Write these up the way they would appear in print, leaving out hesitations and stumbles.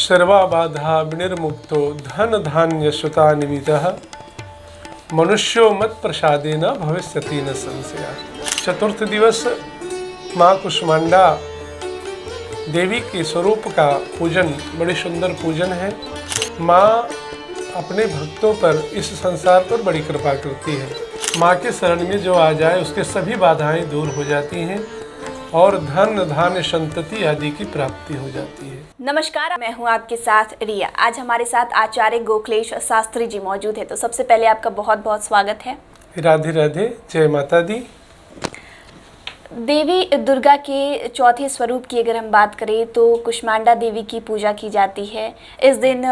सर्वा बाधा विनिर्मुक्तो धन धान्य सुता निमितः मनुष्यो मत प्रसादेन भविष्यति न संशया। चतुर्थ दिवस माँ कुष्मांडा देवी के स्वरूप का पूजन बड़ी सुंदर पूजन है। माँ अपने भक्तों पर इस संसार पर बड़ी कृपा करती है। माँ के शरण में जो आ जाए उसके सभी बाधाएं दूर हो जाती हैं और धन धान्य संतति आदि की प्राप्ति हो जाती है। नमस्कार, मैं हूं आपके साथ रिया। आज हमारे साथ आचार्य गोखलेश शास्त्री जी मौजूद है। तो सबसे पहले आपका बहुत बहुत स्वागत है। राधे राधे, जय माता दी। देवी दुर्गा के चौथे स्वरूप की अगर हम बात करें तो कुष्मांडा देवी की पूजा की जाती है। इस दिन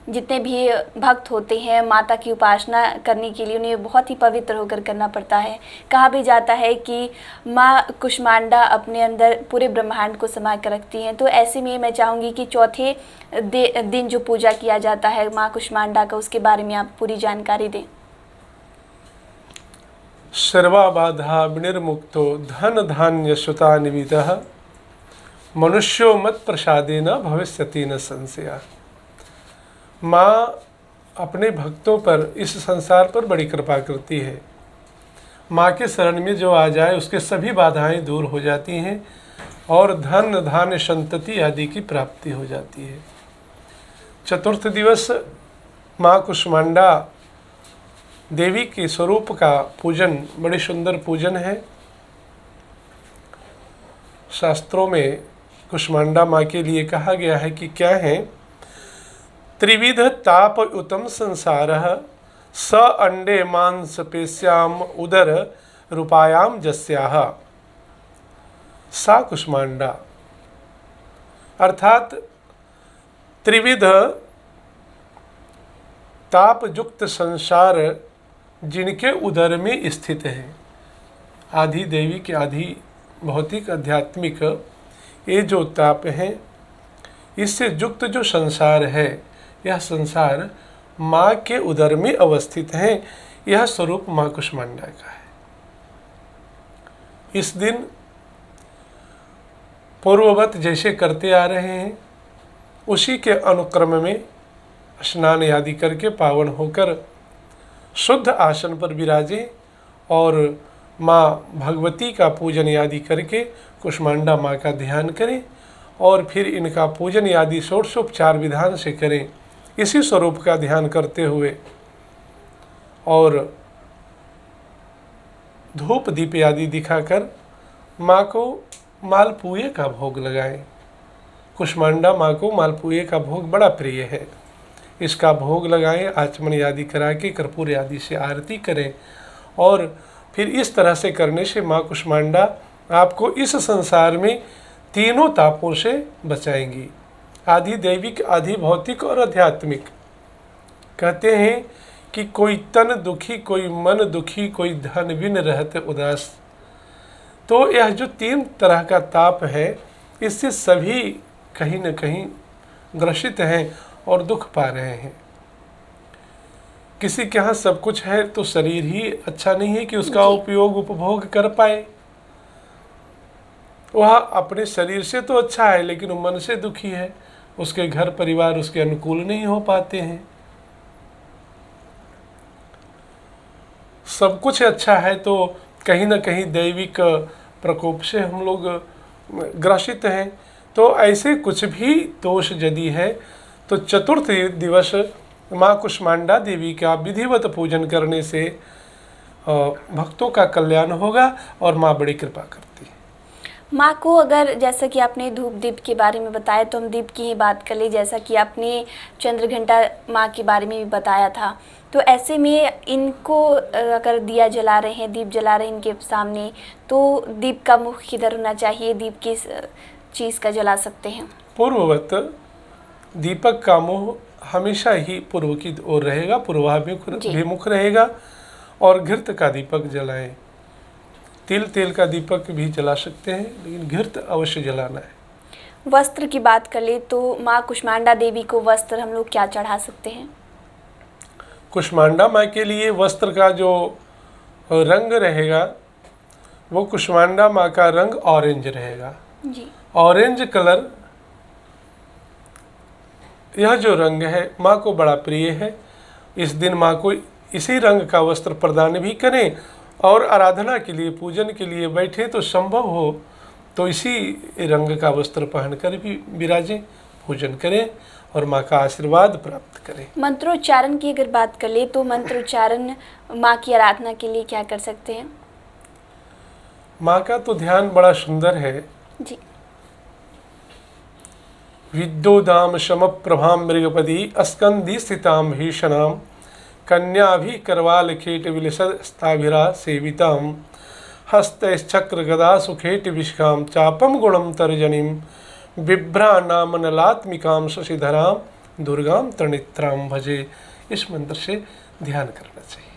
जितने भी भक्त होते हैं माता की उपासना करने के लिए उन्हें बहुत ही पवित्र होकर करना पड़ता है। कहा भी जाता है कि माँ कुष्मांडा अपने अंदर पूरे ब्रह्मांड को समा कर रखती हैं। तो ऐसे में मैं चाहूँगी कि चौथे दिन जो पूजा किया जाता है माँ कुष्मांडा का, उसके बारे में आप पूरी जानकारी दें। सर्वा बाधा विनिर्मुक्तो धन धान्य सुता निमितः मनुष्यो मत प्रसादेन भविष्यति न संशया। माँ अपने भक्तों पर इस संसार पर बड़ी कृपा करती है। माँ के शरण में जो आ जाए उसके सभी बाधाएं दूर हो जाती हैं और धन धान्य संतति आदि की प्राप्ति हो जाती है। चतुर्थ दिवस माँ कुष्मांडा देवी के स्वरूप का पूजन बड़ी सुंदर पूजन है। शास्त्रों में कुष्मांडा माँ के लिए कहा गया है कि क्या है, त्रिविध ताप उत्तम संसारः स अंडे मांस पेश्याम उदर रूपायाम जस्याः सा कुष्मांडा। अर्थात त्रिविध ताप युक्त संसार जिनके उदर में स्थित है, आदि देवी के आदि भौतिक आध्यात्मिक ये जो ताप हैं, इससे युक्त जो संसार है, यह संसार माँ के उदर में अवस्थित है। यह स्वरूप माँ कुष्मांडा का है। इस दिन पूर्ववत जैसे करते आ रहे हैं उसी के अनुक्रम में स्नान आदि करके पावन होकर शुद्ध आसन पर विराजें और माँ भगवती का पूजन आदि करके कुष्मांडा माँ का ध्यान करें और फिर इनका पूजन आदि षोडशोपचार विधान से करें। इसी स्वरूप का ध्यान करते हुए और धूप दीप आदि दिखाकर माँ को मालपुए का भोग लगाएं। कुष्मांडा माँ को मालपुए का भोग बड़ा प्रिय है। इसका भोग लगाएं, आचमन आदि करा के कर्पूर आदि से आरती करें और फिर इस तरह से करने से माँ कुष्मांडा आपको इस संसार में तीनों तापों से बचाएंगी, आदि दैविक, आदि भौतिक और आध्यात्मिक। कहते हैं कि कोई तन दुखी, कोई मन दुखी, कोई धन बिन रहत उदास। तो यह जो तीन तरह का ताप है, इससे सभी कहीं न कहीं ग्रसित हैं और दुख पा रहे हैं। किसी के यहाँ सब कुछ है तो शरीर ही अच्छा नहीं है कि उसका उपयोग उपभोग कर पाए। वह अपने शरीर से तो अच्छा है लेकिन वो मन से दुखी है, उसके घर परिवार उसके अनुकूल नहीं हो पाते हैं। सब कुछ अच्छा है तो कहीं ना कहीं दैविक प्रकोप से हम लोग ग्रसित हैं। तो ऐसे कुछ भी दोष यदि है तो चतुर्थ दिवस माँ कुष्मांडा देवी का विधिवत पूजन करने से भक्तों का कल्याण होगा और माँ बड़ी कृपा करती है। माँ को अगर, जैसा कि आपने धूप दीप के बारे में बताया, तो हम दीप की ही बात कर ले। जैसा कि आपने चंद्रघंटा माँ के बारे में भी बताया था, तो ऐसे में इनको अगर दिया जला रहे हैं, दीप जला रहे हैं इनके सामने, तो दीप का मुख किधर होना चाहिए? दीप किस चीज़ का जला सकते हैं? पूर्ववत दीपक का मुँह हमेशा ही पूर्व की ओर रहेगा, पूर्वाभिमुख रहेगा और घृत का दीपक जलाएं। तेल का दीपक भी जला सकते हैं लेकिन घृत अवश्य जलाना है। वस्त्र की बात कर ले तो माँ कुष्मांडा देवी को वस्त्र हम लोग क्या चढ़ा सकते हैं? कुष्मांडा माँ के लिए वस्त्र का जो रंग रहेगा वो कुष्मांडा माँ का रंग ऑरेंज रहेगा। जी। ऑरेंज कलर यह जो रंग है माँ को बड़ा प्रिय है। इस दिन माँ को इसी रंग का वस्त्र प्रदान भी करें और आराधना के लिए, पूजन के लिए बैठे तो संभव हो तो इसी रंग का वस्त्र पहनकर भी विराजें, पूजन करें और माँ का आशीर्वाद प्राप्त करें। मंत्रोच्चारण की अगर बात कर ले तो मंत्रोच्चारण माँ की आराधना के लिए क्या कर सकते हैं? माँ का तो ध्यान बड़ा सुंदर है। जी। विद्योदाम शम प्रभाम मृगपदी अस्कंदी स्थिताम भीषणाम कन्याभि करवाल खेट विलसस्ताभिरा सेविताम हस्तैश्चक्र गदा सुखेट विशिखाम चापम गुणम तर्जनीम बिभ्राणामनलात्मिकाम शशिधराम दुर्गाम त्रिनेत्राम भजे। इस मंत्र से ध्यान करना चाहिए।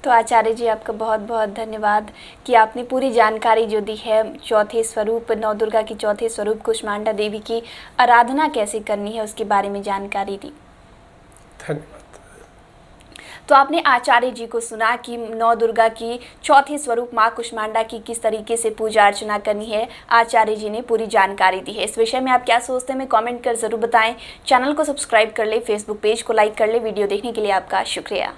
तो आचार्य जी आपका बहुत बहुत धन्यवाद कि आपने पूरी जानकारी जो दी है, चौथे स्वरूप नौ दुर्गा की चौथे स्वरूप कुष्मांडा देवी की आराधना कैसे करनी है उसके बारे में जानकारी दी। धन्यवाद। तो आपने आचार्य जी को सुना कि नौ दुर्गा की चौथे स्वरूप माँ कुष्मांडा की किस तरीके से पूजा अर्चना करनी है। आचार्य जी ने पूरी जानकारी दी है। इस विषय में आप क्या सोचते हैं, हमें कमेंट कर ज़रूर बताएं। चैनल को सब्सक्राइब कर ले, फेसबुक पेज को लाइक कर ले। वीडियो देखने के लिए आपका शुक्रिया।